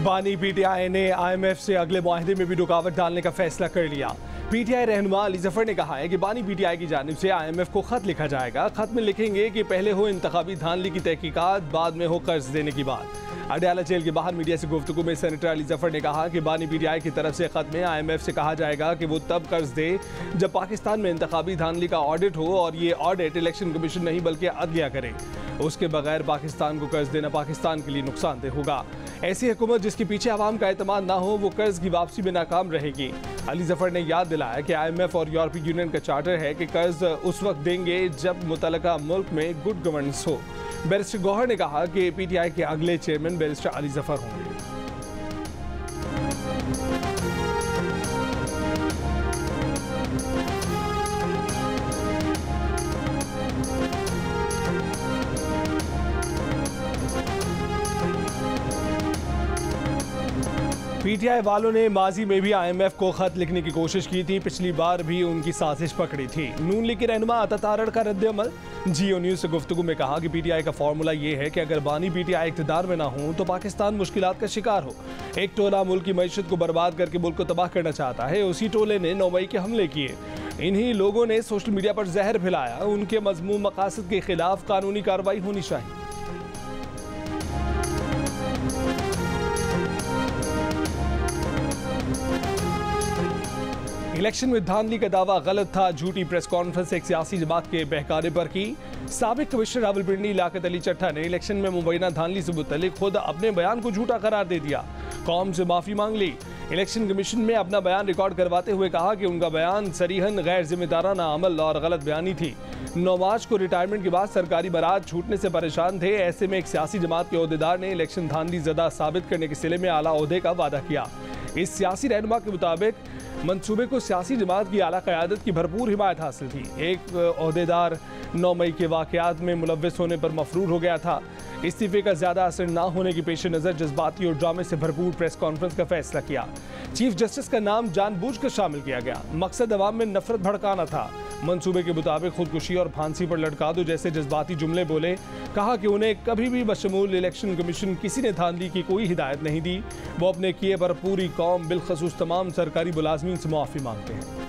बानी पीटीआई ने आईएमएफ से अगले मुआहदे में भी रुकावट डालने का फैसला कर लिया। पीटीआई रहनुमा अली जफर ने कहा है कि बानी पीटीआई की जानिब से आईएमएफ को खत लिखा जाएगा। खत में लिखेंगे कि पहले हो इंतखाबी धांधली की तहकीकात, बाद में हो कर्ज देने की बात। अडयाला जेल के बाहर मीडिया से गुफ्तगू में सेनेटर अली जफर ने कहा कि बानी पीटीआई की तरफ से खत में आईएमएफ से कहा जाएगा कि वो तब कर्ज दे जब पाकिस्तान में इंतखाबी धांधली का ऑडिट हो, और ये ऑडिट इलेक्शन कमीशन नहीं बल्कि अदलिया करे। उसके बगैर पाकिस्तान को कर्ज देना पाकिस्तान के लिए नुकसानदेह होगा। ऐसी हुकूमत जिसके पीछे आवाम का एतमाद ना हो, वो कर्ज की वापसी में नाकाम रहेगी। अली जफर ने याद दिलाया कि आईएमएफ और यूरोपीय यूनियन का चार्टर है कि कर्ज उस वक्त देंगे जब मुतलका मुल्क में गुड गवर्नेंस हो। बैरिस्टर गौहर ने कहा कि पीटीआई के अगले चेयरमैन बैरिस्टर अली जफर होंगे। पीटीआई वालों ने माजी में भी आईएमएफ को खत लिखने की कोशिश की थी। पिछली बार भी उनकी साजिश पकड़ी थी। नून लीग के रहनुमा अता तारड़ का रद्द-ए-अमल। जियो न्यूज से गुफ्तगू में कहा कि पीटीआई का फॉर्मूला ये है कि अगर बानी पीटीआई इक़्तिदार में ना हो तो पाकिस्तान मुश्किलात का शिकार हो। एक टोला मुल्क की मईशत को बर्बाद करके मुल्क को तबाह करना चाहता है। उसी टोले ने 9 मई के हमले किए। इन्हीं लोगों ने सोशल मीडिया पर जहर फैलाया। उनके मज़मूम मकासद के खिलाफ कानूनी कार्रवाई होनी चाहिए। इलेक्शन में धांधली का दावा गलत था। झूठी प्रेस कॉन्फ्रेंस एक सियासी जमात के बहकाने पर की। साबिक कमिश्नर रावलपिंडी लियाकत अली चट्टा ने इलेक्शन में मुबैना धांधली से मुतल्लिक खुद अपने बयान को झूठा करार दे दिया। कौम से माफी मांग ली। इलेक्शन कमीशन में अपना बयान रिकॉर्ड करवाते हुए कहा कि उनका बयान सरीहन गैर जिम्मेदाराना अमल और गलत बयानी थी। 9 मार्च को रिटायरमेंट के बाद सरकारी बरात छूटने से परेशान थे। ऐसे में एक सियासी जमात के ओहदेदार ने इलेक्शन धांधली ज़दा साबित करने के सिले में आला ओहदे का वादा किया। इस सियासी रहनुमा के मुताबिक मंसूबे को सियासी जमात की आला क़यादत की भरपूर हिमायत हासिल थी। एक ओहदेदार 9 मई के वाक़यात में मुलव्विस होने पर मफरूर हो गया था। इस्तीफे का ज़्यादा असर न होने के पेश नज़र जज्बाती और ड्रामे से भरपूर प्रेस कॉन्फ्रेंस का फैसला किया। चीफ जस्टिस का नाम जानबूझकर शामिल किया गया। मकसद अवाम में नफरत भड़काना था। मंसूबे के मुताबिक खुदकुशी और फांसी पर लटका दो जैसे जज्बाती जुमले बोले। कहा कि उन्हें कभी भी बशमूल इलेक्शन कमीशन किसी ने धांधली की कोई हिदायत नहीं दी। वो अपने किए पर पूरी कौम बिलखसूस तमाम सरकारी मुलाजमीन से माफ़ी मांगते हैं।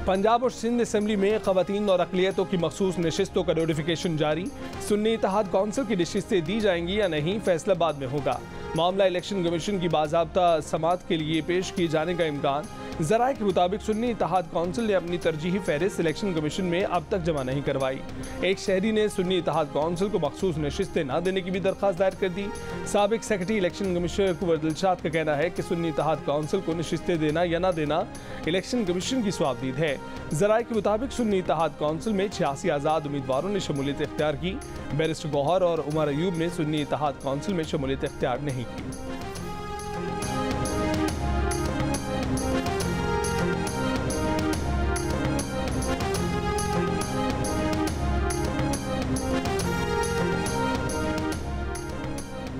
पंजाब और सिंध असम्बली में ख़वातीन और अक़लियतों की मखसूस नशिस्तों का नोटिफिकेशन जारी। सुन्नी इत्तेहाद कौंसिल की नशिस्तें दी जाएंगी या नहीं, फैसला बाद में होगा। मामला इलेक्शन कमीशन की बाज़ाब्ता समाअत के लिए पेश किए जाने का इम्कान। ज़राए के मुताबिक सुन्नी इत्तेहाद कौंसिल ने अपनी तरजीही फहरिस्त इलेक्शन कमीशन में अब तक जमा नहीं करवाई। एक शहरी ने सुन्नी इत्तेहाद कौंसिल को मखसूस नशिस्तें न देने की भी दरख्वास्त दायर कर दी। साबिक सेक्रेटरी इलेक्शन कमिश्नर कुंवर दिलशाद का कहना है कि सुन्नी इत्तेहाद कौंसिल को नशिस्तें देना या न देना इलेक्शन कमीशन की स्वाबदीद है। ज़राए के मुताबिक सुन्नी इत्तेहाद कौंसिल में 86 आज़ाद उम्मीदवारों ने शमूलियत इख्तियार की। बैरिस्टर गौहर और उमर अयूब ने सुन्नी इत्तेहाद कौंसिल में शमूलियत इख्तियार नहीं की।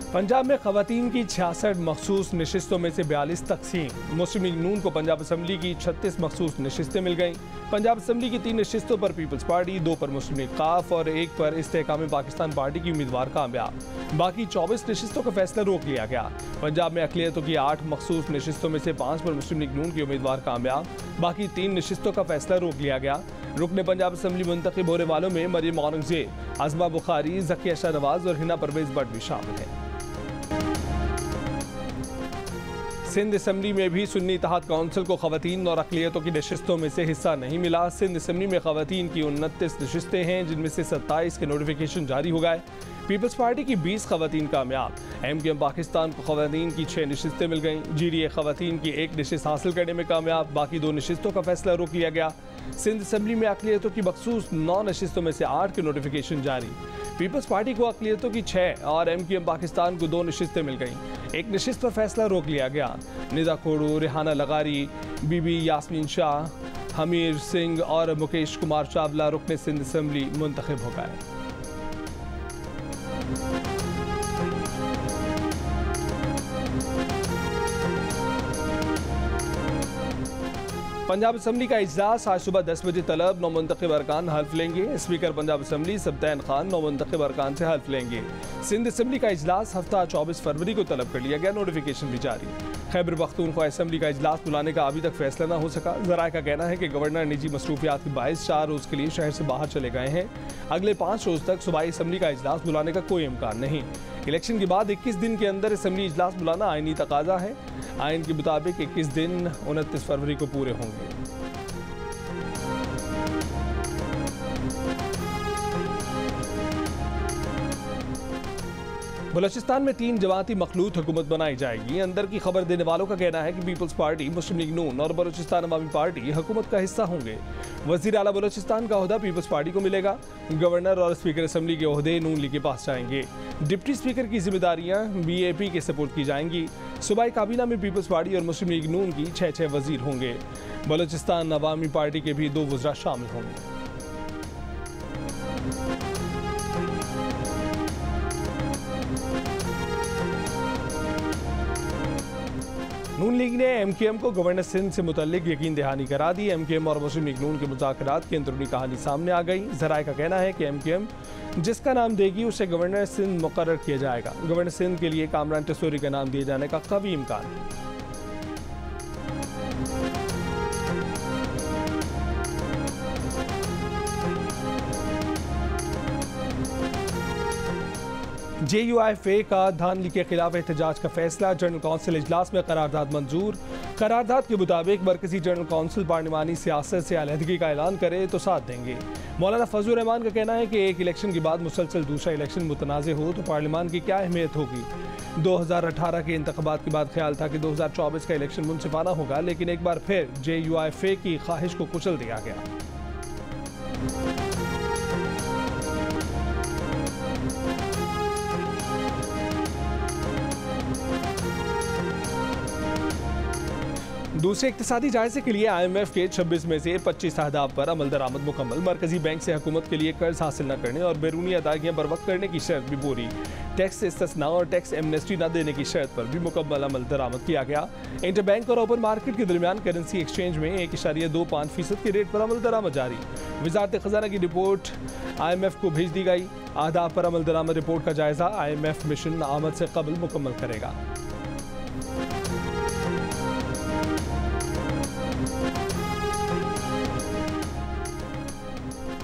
पंजाब में ख़वातीन की 66 मखसूस नशिस्तों में से 42 तकसीम। मुस्लिम लीग नून को पंजाब असम्बली की 36 मखसूस नशिस्तें मिल गईं। पंजाब असम्बली की 3 नशिस्तों पर पीपल्स पार्टी, 2 पर मुस्लिम लीग काफ और 1 पर इस्तेहकाम पाकिस्तान पार्टी की उम्मीदवार कामयाब। बाकी 24 नशिस्तों का फैसला रोक लिया गया। पंजाब में अक़लियतों की 8 मखसूस नशिस्तों में से 5 पर मुस्लिम लीग नून की उम्मीदवार कामयाब। बाकी 3 नशिस्तों का फैसला रोक लिया गया। रुकने पंजाब असम्बली मुंतखब होने वालों में मरियम औरंगजेब, आज़मा बुखारी, ज़किया शाहनवाज और हिना परवेज़ भट्ट भी शामिल हैं। सिंध असम्बली में भी सुन्नी इत्तेहाद कौंसिल को ख़वातीन और अक़लियतों की नशिस्तों में से हिस्सा नहीं मिला। सिंध असम्बली में ख़वातीन की 29 नशिस्तें हैं, जिनमें से 27 के नोटिफिकेशन जारी हो गए। पीपल्स पार्टी की 20 ख़वातीन कामयाब। MKM पाकिस्तान को ख़वातीन की 6 नशिस्तें मिल गईं। GDA ख़वातीन की 1 नशिस्त हासिल करने में कामयाब। बाकी 2 नशिस्तों का फैसला रोक लिया गया। सिंध असम्बली में अक़लियतों की मखसूस 9 नशिस्तों में से 8 के नोटिफिकेशन जारी। पीपल्स पार्टी को अक़लियतों की 6 और MKM पाकिस्तान को 2 नशिस्तें मिल गईं। 1 नशिस्त पर फैसला रोक लिया गया। निदा खोड़ू, रेहाना लगारी, बीबी यास्मीन शाह, हमीर सिंह और मुकेश कुमार चावला रुकने सिंध असम्बली मुंतखब हो गए। पंजाब असम्बली का इजलास आज सुबह 10 बजे तलब नौमुंतखब अरकान हल्फ लेंगे। स्पीकर पंजाब असम्बली सब्तैन खान नौमुंतखब अरकान से हल्फ लेंगे। सिंध असम्बली का इजलास हफ्ता 24 फरवरी को तलब कर लिया गया, नोटिफिकेशन भी जारी। खैबर पख्तूनख्वा असम्बली का इजलास बुलाने का अभी तक फैसला न हो सका। ज़राए का कहना है कि गवर्नर निजी मसरूफियात के बायस 4 रोज़ के लिए शहर से बाहर चले गए हैं। अगले 5 रोज़ तक सूबाई असम्बली का इजलास बुलाने का कोई इम्कान नहीं। इलेक्शन के बाद 21 दिन के अंदर असम्बली इजलास बुलाना आईनी तकाजा है। आइन के मुताबिक 21 दिन 29 फरवरी को पूरे होंगे। बलोचिस्तान में 3 जमाती मखलूत हुकूमत बनाई जाएगी। अंदर की खबर देने वालों का कहना है कि पीपल्स पार्टी, मुस्लिम लीग नून और बलोचिस्तान अवामी पार्टी हुकूमत का हिस्सा होंगे। वज़ीर आला बलोचिस्तान का ओहदा पीपल्स पार्टी को मिलेगा। गवर्नर और स्पीकर असम्बली के ओहदे नून लीग के पास जाएंगे। डिप्टी स्पीकर की जिम्मेदारियां BAP के सपोर्ट की जाएंगी। सूबाई काबीना में पीपल्स पार्टी और मुस्लिम लीग नून की 6 वज़ीर होंगे। बलोचिस्तान अवामी पार्टी के भी 2 वज़रा शामिल होंगे। नून लीग ने MKM को गवर्नर सिंध से मुतल्लिक यकीन दहानी करा दी। MKM और मुस्लिम लीग नून के मुज़ाकरात की अंदरूनी कहानी सामने आ गई। ज़राए का कहना है कि MKM जिसका नाम देगी उसे गवर्नर सिंध मुकर्रर किया जाएगा। गवर्नर सिंध के लिए कामरान टसूरी का नाम दिए जाने का कवी इम्कान है। JUIFA का धानली के खिलाफ एहतजाज का फैसला। जनरल कौंसिल इजलास में करारदाद मंजूर। करारदाद के मुताबिक मरकजी जनरल कौंसिल पार्लिमानी सियासत से अलहदगी का ऐलान करे तो साथ देंगे। मौलाना फजलुर रहमान का कहना है कि एक इलेक्शन के बाद मुसलसल दूसरा इलेक्शन मुतनाज़ हो तो पार्लियामान की क्या अहमियत होगी। 2018 के इंतखाबात के बाद ख्याल था कि 2024 का इलेक्शन मुनसिफाना होगा, लेकिन एक बार फिर JUIFA की ख्वाहिश को कुचल दिया गया। दूसरे इक्तिसादी जायजे के लिए IMF के 26 में से 25 अहदाफ पर अमल दरामद मुकम्मल। मरकजी बैंक से हुकूमत के लिए कर्ज हासिल न करने और बैरूनी अदायगियाँ बर वक्त करने की शर्त भी पूरी। टैक्स इस्तिस्ना और टैक्स एमनेस्टी न देने की शर्त पर भी मुकम्मल अमल दरामद किया गया। इंटर बैंक और ओपन मार्केट के दरमियान करेंसी एक्सचेंज में 1.25% के रेट पर अमल दरामद जारी। वजारत खजाना की रिपोर्ट IMF को भेज दी गई। अहदाफ पर अमल दरामद रिपोर्ट का जायजा IMF मिशन आमद से कबल मुकम्मल करेगा।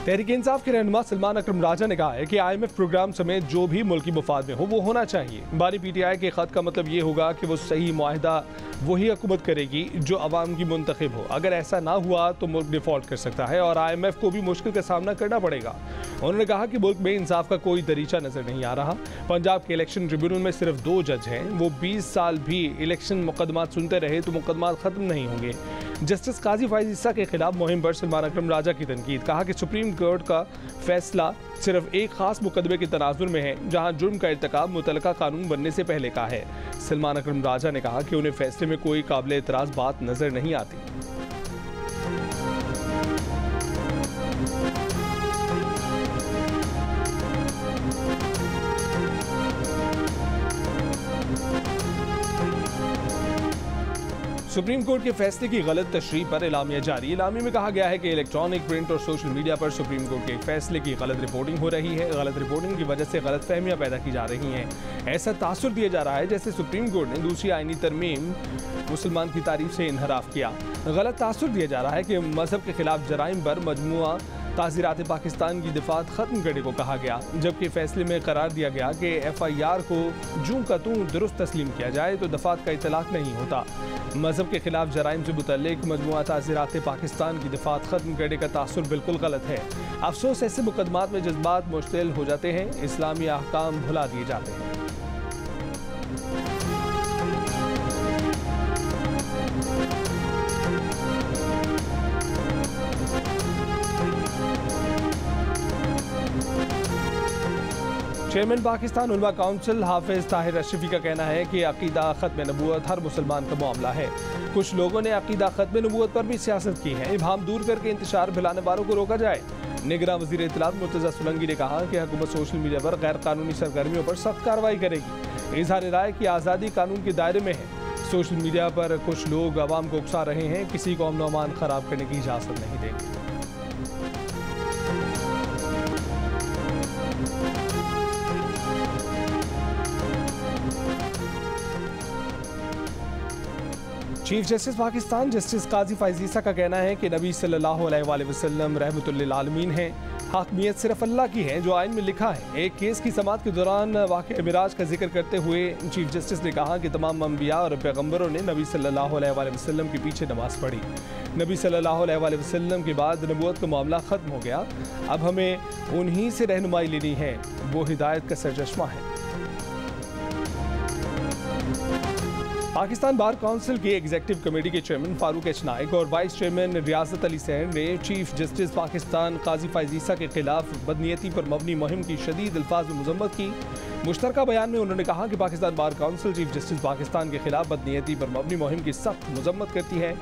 तहरीक इंसाफ के रहनुमा सलमान अकरम राजा ने कहा है कि IMF प्रोग्राम समेत जो भी मुल्की मुफाद में हो वो होना चाहिए। बानी PTI के खत का मतलब ये होगा कि वो सही मुआहिदा वही हुकूमत करेगी जो अवाम की मुंतखब हो। अगर ऐसा ना हुआ तो मुल्क डिफॉल्ट कर सकता है और IMF को भी मुश्किल का सामना करना पड़ेगा। उन्होंने कहा कि मुल्क में इंसाफ का कोई दरीचा नजर नहीं आ रहा। पंजाब के इलेक्शन ट्रिब्यूनल में सिर्फ 2 जज हैं। वो 20 साल भी इलेक्शन मुकदमात सुनते रहे तो मुकदमात खत्म नहीं होंगे। जस्टिस काजी फाइज ईसा के खिलाफ मुहिम पर सलमान अकरम राजा की तनकीद। कहा कि सुप्रीम कोर्ट का फैसला सिर्फ एक खास मुकदमे के तनाजुर में है जहां जुर्म का इर्तिकाब मुतलका कानून बनने से पहले का है। सलमान अकरम राजा ने कहा कि उन्हें फैसले में कोई काबिल एतराज बात नजर नहीं आती। सुप्रीम कोर्ट के फैसले की गलत तशरीह पर एलामिया जारी। एलामिया में कहा गया है कि इलेक्ट्रॉनिक, प्रिंट और सोशल मीडिया पर सुप्रीम कोर्ट के फैसले की गलत रिपोर्टिंग हो रही है। गलत रिपोर्टिंग की वजह से गलत फहमियाँ पैदा की जा रही हैं। ऐसा तासुर दिया जा रहा है जैसे सुप्रीम कोर्ट ने दूसरी आईनी तरमीम मुसलमान की तारीफ से इनहराफ किया। गलत तासुर दिया जा रहा है कि मजहब के खिलाफ जराइम पर मजमुआ ताज़ीरात पाकिस्तान की दिफात ख़त्म करने को कहा गया, जबकि फैसले में करार दिया गया कि FIR को जूं का तूं दुरुस्त तस्लीम किया जाए तो दफात का इतलाक नहीं होता। मजहब के खिलाफ जराइम से मुतल्लिक मजमुआ ताज़ीरात पाकिस्तान की दिफात ख़त्म करने का तासुर बिल्कुल गलत है। अफसोस ऐसे मुकदमात में जज्बात मुश्तिल हो जाते हैं, इस्लामी अहकाम भुला दिए जाते हैं। चेयरमैन पाकिस्तान उलमा काउंसिल हाफिज ताहिर अशरफी का कहना है कि अकीदा ख़त्म नबूवत हर मुसलमान का मामला है। कुछ लोगों ने अकीदा ख़त्म नबूवत पर भी सियासत की है। इबहम दूर करके इंतशार फैलाने वालों को रोका जाए। निगरान वज़ीर इत्तलात मुर्तज़ा सुलंगी ने कहा कि हुकूमत सोशल मीडिया पर गैर कानूनी सरगर्मियों पर सख्त कार्रवाई करेगी। इजहार राय की आज़ादी कानून के दायरे में है। सोशल मीडिया पर कुछ लोग आवाम को उकसा रहे हैं, किसी को अमन अमान खराब करने की इजाज़त नहीं देंगे। चीफ जस्टिस पाकिस्तान जस्टिस काजी फ़ाइज़ ईसा का कहना है कि नबी सल्लल्लाहु अलैहि वसल्लम रहमतुल लिल आलमीन हैं, हाकमियत सिर्फ अल्लाह की है जो आइन में लिखा है। एक केस की समाअत के दौरान वाक़या मिराज का जिक्र करते हुए चीफ जस्टिस ने कहा कि तमाम अंबिया और पैगम्बरों ने नबी सल्लल्लाहु अलैहि वसल्लम के पीछे नमाज पढ़ी। नबी सल्लल्लाहु अलैहि वसल्लम के बाद नबूवत का मामला ख़त्म हो गया, अब हमें उन्हीं से रहनुमाई लेनी है, वो हिदायत का सरचश्मा है। पाकिस्तान बार काउंसिल की एग्जीक्यूटिव कमेटी के चेयरमैन फारूक एच नाइक और वाइस चेयरमैन रियासत अली सैन ने चीफ जस्टिस पाकिस्तान काजी फ़ाइज़ ईसा के खिलाफ बदनीयती पर मबनी मुहिम की शदीद अल्फाज में मजम्मत की। मुश्तरका बयान में उन्होंने कहा कि Pakistan bar council chief justice Pakistan के खिलाफ बदनीयती पर मबनी मुहिम की सख्त मजम्मत करती है।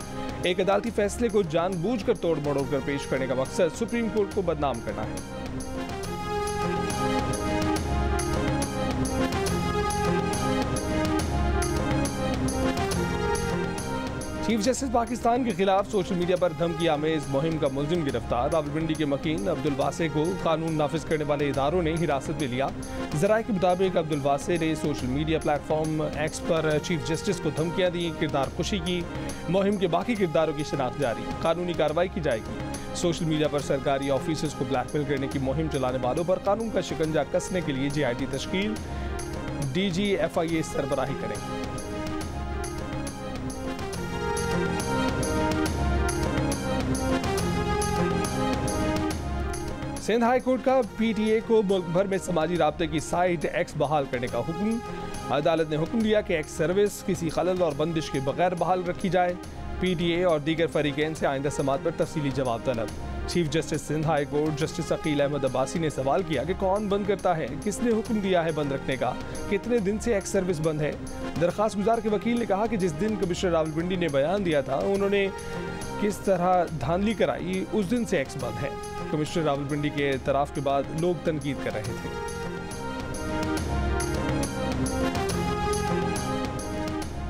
एक अदालती फैसले को जानबूझकर तोड़ मड़ोड़ कर पेश करने का मकसद सुप्रीम कोर्ट को बदनाम करना है। चीफ जस्टिस पाकिस्तान के खिलाफ सोशल मीडिया पर धमकी आमेज मुहिम का मुलजिम गिरफ्तार। रावलपिंडी के मकीन अब्दुल वासे को कानून नाफिज करने वाले इदारों ने हिरासत में लिया। ज़राए के मुताबिक अब्दुल वासे ने सोशल मीडिया प्लेटफॉर्म एक्स पर चीफ जस्टिस को धमकियां दी, किरदार खुशी की। मुहिम के बाकी किरदारों की शनाख्त जारी, कानूनी कार्रवाई की जाएगी। सोशल मीडिया पर सरकारी ऑफिसर्स को ब्लैकमेल करने की मुहिम चलाने वालों पर कानून का शिकंजा कसने के लिए JIT तश्कील, DG FIA सरबराही करेंगे। सिंध हाई कोर्ट का PTA को मुल्क भर में समाजी राब्ते की साइट एक्स बहाल करने का हुक्म। अदालत ने हुक्म दिया कि एक्स सर्विस किसी खलल और बंदिश के बगैर बहाल रखी जाए। PTA और दीगर फरीकैन से आइंदा समात पर तफसीली जवाब तलब। Chief justice Sindh high court justice Aqeel Ahmed Abbasi ने सवाल किया कि कौन बंद करता है, किसने हुक्म दिया है बंद रखने का, कितने दिन से एक्स सर्विस बंद है। दरख्वास्त गुजार के वकील ने कहा कि जिस दिन कमिश्नर रावलपिंडी ने बयान दिया था उन्होंने किस तरह धांधली कराई, उस दिन से एक्स बंद है। कमिश्नर रावलपिंडी के एतराफ़ के बाद लोग तनकीद कर रहे थे।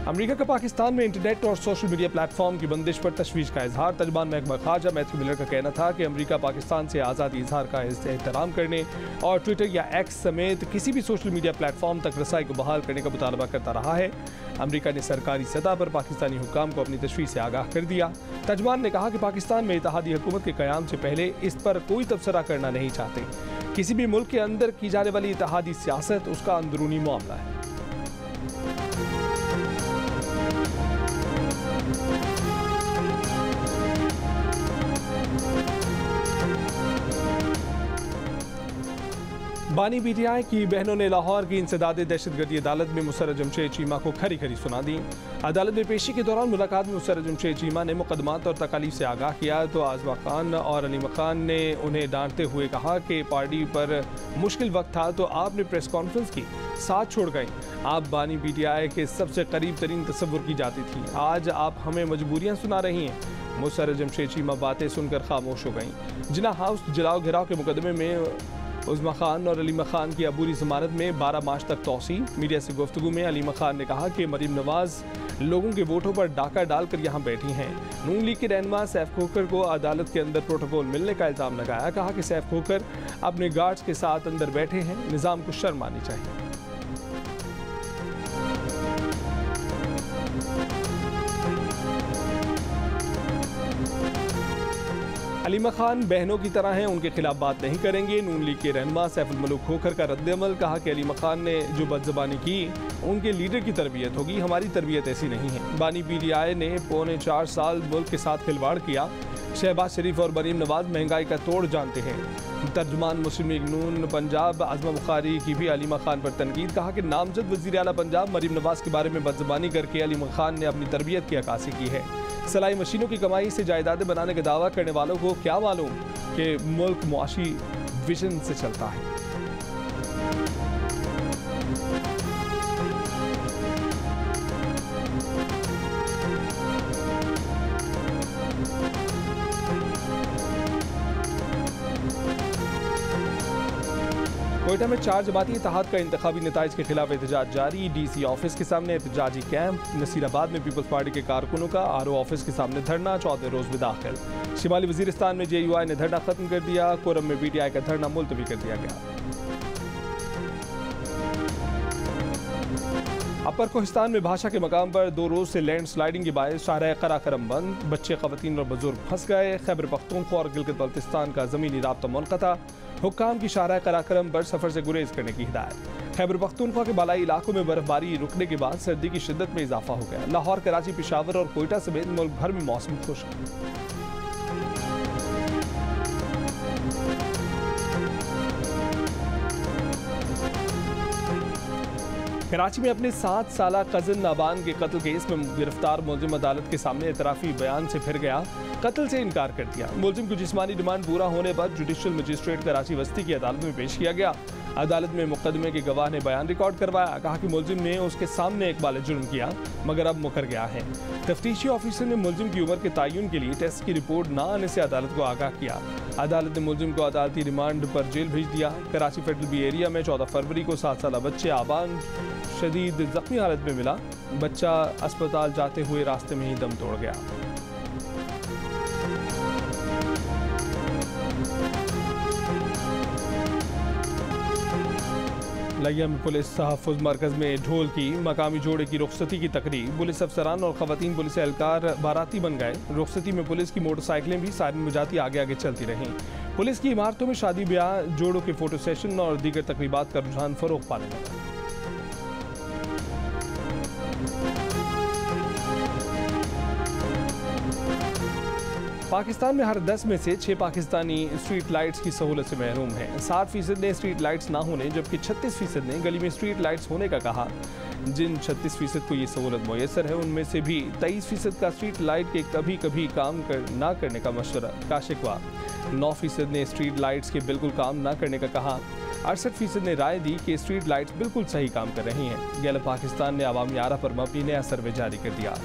अमेरिका का पाकिस्तान में इंटरनेट और सोशल मीडिया प्लेटफॉर्म की बंदिश पर तशवीश का इजहार। तर्जुमान महकमा खारजा मैथ्यू मिलर का कहना था कि अमेरिका पाकिस्तान से आज़ादी इजहार का एहतराम करने और ट्विटर या एक्स समेत किसी भी सोशल मीडिया प्लेटफॉर्म तक रसाई को बहाल करने का मुतालबा करता रहा है। अमेरिका ने सरकारी सतह पर पाकिस्तानी हुक्काम को अपनी तशवीश से आगाह कर दिया। तर्जुमान ने कहा कि पाकिस्तान में इत्तेहादी हुकूमत के क़याम से पहले इस पर कोई तबसरा करना नहीं चाहते। किसी भी मुल्क के अंदर की जाने वाली इत्तेहादी सियासत उसका अंदरूनी मामला है। बानी PTI की बहनों ने लाहौर की इंसदाद दहशतगर्दी अदालत में मुसर्रत जमशेद चीमा को खरी खरी सुना दी। अदालत में पेशी के दौरान मुलाकात में मुसर्रत जमशेद चीमा ने मुकदमात और तकालीफ से आगाह किया तो आज़मा खान और अलीमा खान ने उन्हें डांटते हुए कहा कि पार्टी पर मुश्किल वक्त था तो आपने प्रेस कॉन्फ्रेंस की, साथ छोड़ गई। आप बानी PTI के सबसे करीब तरीन तस्वुर की जाती थी, आज आप हमें मजबूरियाँ सुना रही हैं। मुसर्रत जमशेद चीमा बातें सुनकर खामोश हो गईं। जिना हाउस जलाओ घिराव के मुकदमे में उज़मा खान और अलीमा खान की अबूरी ज़मानत में 12 मार्च तक तौसी। मीडिया से गुफ्तगू में अलीमा खान ने कहा कि मरीम नवाज लोगों के वोटों पर डाका डालकर यहाँ बैठी हैं। नून लीग के रहनुमा सैफ खोखर को अदालत के अंदर प्रोटोकॉल मिलने का इल्ज़ाम लगाया। कहा कि सैफ खोखर अपने गार्ड्स के साथ अंदर बैठे हैं, निज़ाम को शर्म आनी चाहिए। अलीमा खान बहनों की तरह हैं, उनके खिलाफ बात नहीं करेंगे। नून लीग के रहनुमा सैफुल मलूक खोखर का रद्द-ए-अमल। कहा कि अलीमा खान ने जो बदज़बानी की उनके लीडर की तरबियत होगी, हमारी तरबियत ऐसी नहीं है। बानी PTI ने पौने 4 साल मुल्क के साथ खिलवाड़ किया। शहबाज शरीफ और मरीम नवाज महंगाई का तोड़ जानते हैं। तर्जुमान मुस्लिम लीग नून पंजाब आज़मा बुखारी की भी अलीमा खान पर तनकीद। कहा कि नामजद वज़ीर आला पंजाब मरीम नवाज के बारे में बदज़बानी करके अलीमा खान ने अपनी तरबियत की अक्कासी की है। सिलाई मशीनों की कमाई से जायदादें बनाने का दावा करने वालों को क्या मालूम कि मुल्क मुआशी विजन से चलता है। कोयटा में 4 जमाती इत्तेहाद का इंतखाबी नताइज के खिलाफ एहतजाज जारी। DC ऑफिस के सामने एहतजाजी कैंप। नसीराबाद में पीपल्स पार्टी के कारकुनों का RO ऑफिस के सामने धरना 14वें रोज में दाखिल। शिमाली वजीरिस्तान में JUI ने धरना खत्म कर दिया। कोरम में PTI का धरना मुलतवी कर दिया गया। अपर कोहिस्तान में भाषा के मकाम पर 2 रोज से लैंड स्लाइडिंग के बायस शाहराह कराकरम बंद। बच्चे, खवातीन और बुजुर्ग फंस गए। खैबर पख्तूनख्वा और गिलगित बल्तिस्तान का जमीनी राब्ता मुनक़ता। हुक्काम की शाहराह कराकरम पर सफर से गुरेज करने की हिदायत। खैबर पख्तूनख्वा के बालाई इलाकों में बर्फबारी रुकने के बाद सर्दी की शिद्दत में इजाफा हो गया। लाहौर, कराची, पेशावर और कोयटा समेत मुल्क भर में मौसम खुश्क। कराची में अपने 7 साला कजिन नाबान के कत्ल केस में गिरफ्तार मुलजिम अदालत के सामने एतराफी बयान से फिर गया। कत्ल से इनकार कर दिया। मुलजिम को जिस्मानी डिमांड पूरा होने पर जुडिशल मजिस्ट्रेट कराची वस्ती की अदालत में पेश किया गया। अदालत में मुकदमे के गवाह ने बयान रिकॉर्ड करवाया। कहा कि मुलजिम ने उसके सामने इकबाल जुर्म किया मगर अब मुकर गया है। तफ्तीशी ऑफिसर ने मुलजिम की उम्र के तयन के लिए टेस्ट की रिपोर्ट न आने से अदालत को आगाह किया। अदालत ने मुलजिम को अदालती रिमांड पर जेल भेज दिया। कराची फेडरल बी एरिया में 14 फरवरी को 7 साला बच्चे आबान शदीद जख्मी हालत में मिला। बच्चा अस्पताल जाते हुए रास्ते में ही दम तोड़ गया। लिया में पुलिस तहफ़्फ़ुज़ मरकज़ में ढोल की मकामी जोड़े की रुखसती की तकरीब। पुलिस अफसरान और ख़वातीन पुलिस एहलकार बाराती बन गए। रुखसती में पुलिस की मोटरसाइकिलें भी सायरन बजाती आगे आगे चलती रहीं। पुलिस की इमारतों में शादी ब्याह, जोड़ों के फोटो सेशन और दीगर तकरीबात का रुझान फ़रोग़ पाने लगा। पाकिस्तान में हर 10 में से 6 पाकिस्तानी स्ट्रीट लाइट्स की सहूलत से महरूम हैं। 60% ने स्ट्रीट लाइट्स ना होने जबकि 36% ने गली में स्ट्रीट लाइट्स होने का कहा। जिन 36% को ये सहूलत मुयसर है उनमें से भी 23% का स्ट्रीट लाइट के कभी कभी काम ना करने का मशवरा का शिकवा। 9% ने स्ट्रीट लाइट्स के बिल्कुल काम ना करने का कहा। 68% ने राय दी कि स्ट्रीट लाइट्स बिल्कुल सही काम कर रही हैं। गैलप पाकिस्तान ने अवामी आरा पर मबनी नया सर्वे जारी कर दिया।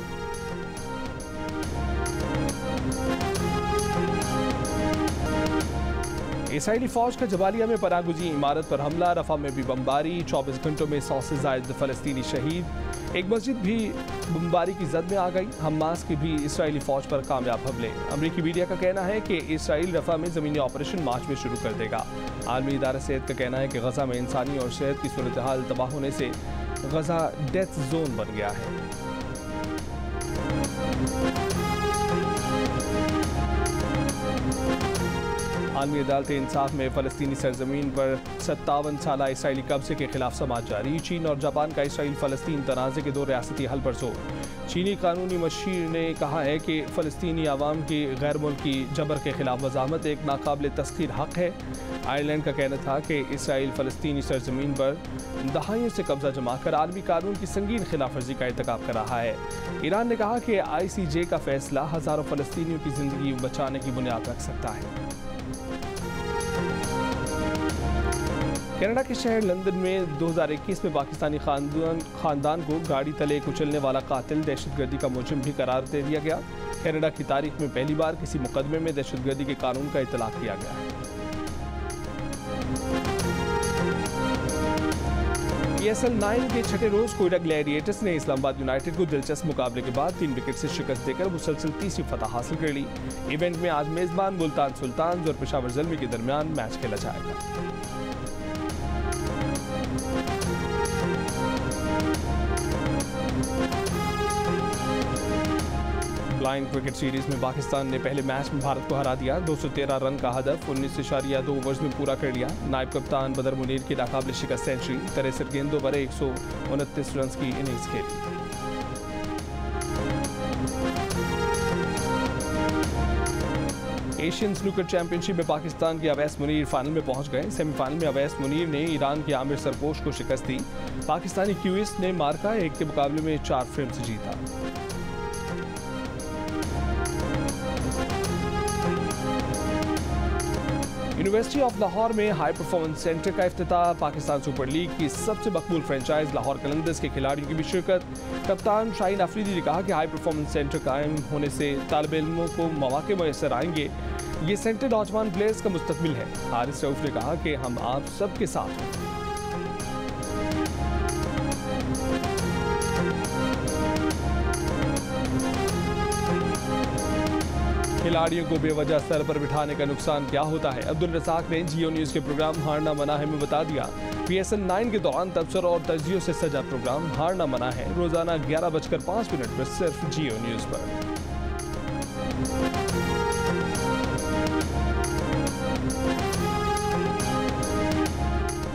इसराइली फौज का जबालिया में पनाहगुज़ी इमारत पर हमला। रफा में भी बमबारी। 24 घंटों में 100 से ज़ायद फ़लस्तीनी शहीद। एक मस्जिद भी बमबारी की जद में आ गई। हमास की भी इसराइली फौज पर कामयाब हमले। अमरीकी मीडिया का कहना है कि इसराइल रफा में ज़मीनी ऑपरेशन मार्च में शुरू कर देगा। आलमी इदारा सेहत का कहना है कि गजा में इंसानी और सेहत की सूरत हाल तबाह होने से गजा डेथ जोन बन गया है। आलमी अदालत इंसाफ में फ़लस्तीनी सरजमीन पर 57 साला इसराइली कब्जे के खिलाफ समाअत जारी। चीन और जापान का इसराइल फ़लस्तीन तनाज़े के 2 रियासती हल पर जोर। चीनी कानूनी मशीर ने कहा है कि फ़लस्तीनी आवाम की गैर मुल्की जबर के खिलाफ वज़ामत एक नाकाबिल तस्खीर हक़ है। आयरलैंड का कहना था कि इसराइल फ़लस्तीनी सरजमीन पर दहाइयों से कब्जा जमा कर आलमी कानून की संगीन खिलाफ वर्जी का इर्तिकाब कर रहा है। ईरान ने कहा कि ICJ का फैसला हज़ारों फ़लस्तीनियों की ज़िंदगी बचाने की बुनियाद रख सकता है। कनाडा के शहर लंदन में 2021 में पाकिस्तानी खानदान को गाड़ी तले कुचलने वाला कातिल दहशतगर्दी का मुजरिम भी करार दे दिया गया। कनाडा की तारीख में पहली बार किसी मुकदमे में दहशतगर्दी के कानून का इतलाक किया गया है। PSL 9 के छठे रोज कोयटा ग्लैडिएटर्स ने इस्लामाबाद यूनाइटेड को दिलचस्प मुकाबले के बाद 3 विकेट से शिकस्त देकर मुसलसल तीसरी फतह हासिल कर ली। इवेंट में आज मेजबान मुल्तान सुल्तान्स और पेशावर ज़ल्मी के दरमियान मैच खेला जाएगा। ब्लाइंड क्रिकेट सीरीज में पाकिस्तान ने पहले मैच में भारत को हरा दिया। 213 रन का हदफ 19.2 ओवर्स में पूरा कर लिया। नायब कप्तान बदर मुनीर की नाकाबिल शिकस्त सेंचुरी। 63 गेंदों पर 129 रन की इनिंग्स खेली। एशियन स्नूकर चैंपियनशिप में पाकिस्तान के अवैस मुनीर फाइनल में पहुंच गए। सेमीफाइनल में अवैस मुनीर ने ईरान के आमिर सरपोश को शिकस्त दी। पाकिस्तानी क्यूइस ने मार्का 1 के मुकाबले में 4 फ्रेम से जीता। यूनिवर्सिटी ऑफ लाहौर में हाई परफॉर्मेंस सेंटर का इफ्तिताह। पाकिस्तान सुपर लीग की सबसे मकबूल फ्रेंचाइज लाहौर कलंदर्स के खिलाड़ियों की भी शिरकत। कप्तान शाहीन अफरीदी ने कहा कि हाई परफॉर्मेंस सेंटर कायम होने से तालिब इल्मों को मौके मैसर आएंगे। ये सेंटर नौजवान प्लेयर्स का मुस्तकबिल है। हारिस रऊफ ने कहा कि हम आप सबके साथ हैं। खिलाड़ियों को बेवजह सर पर बिठाने का नुकसान क्या होता है, अब्दुल रज़ाक ने जियो न्यूज़ के प्रोग्राम हारना मना है में बता दिया। PSN 9 के दौरान तबसर और तजियों से सजा प्रोग्राम हारना मना है रोजाना 11:05 पर सिर्फ जियो न्यूज़ पर।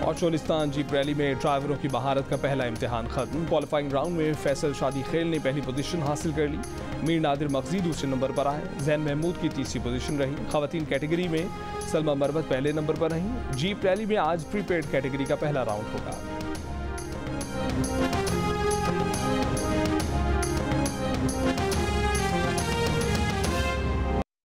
और शोलिस्तान जीप रैली में ड्राइवरों की महारत का पहला इम्तिहान खत्म। क्वालिफाइंग राउंड में फैसल शादी खेल ने पहली पोजीशन हासिल कर ली। मीर नादिर मगजी दूसरे नंबर पर आए। जैन महमूद की तीसरी पोजीशन रही। खवातीन कैटेगरी में सलमा मरवत पहले नंबर पर रहीं। जीप रैली में आज प्रीपेड कैटेगरी का पहला राउंड होगा।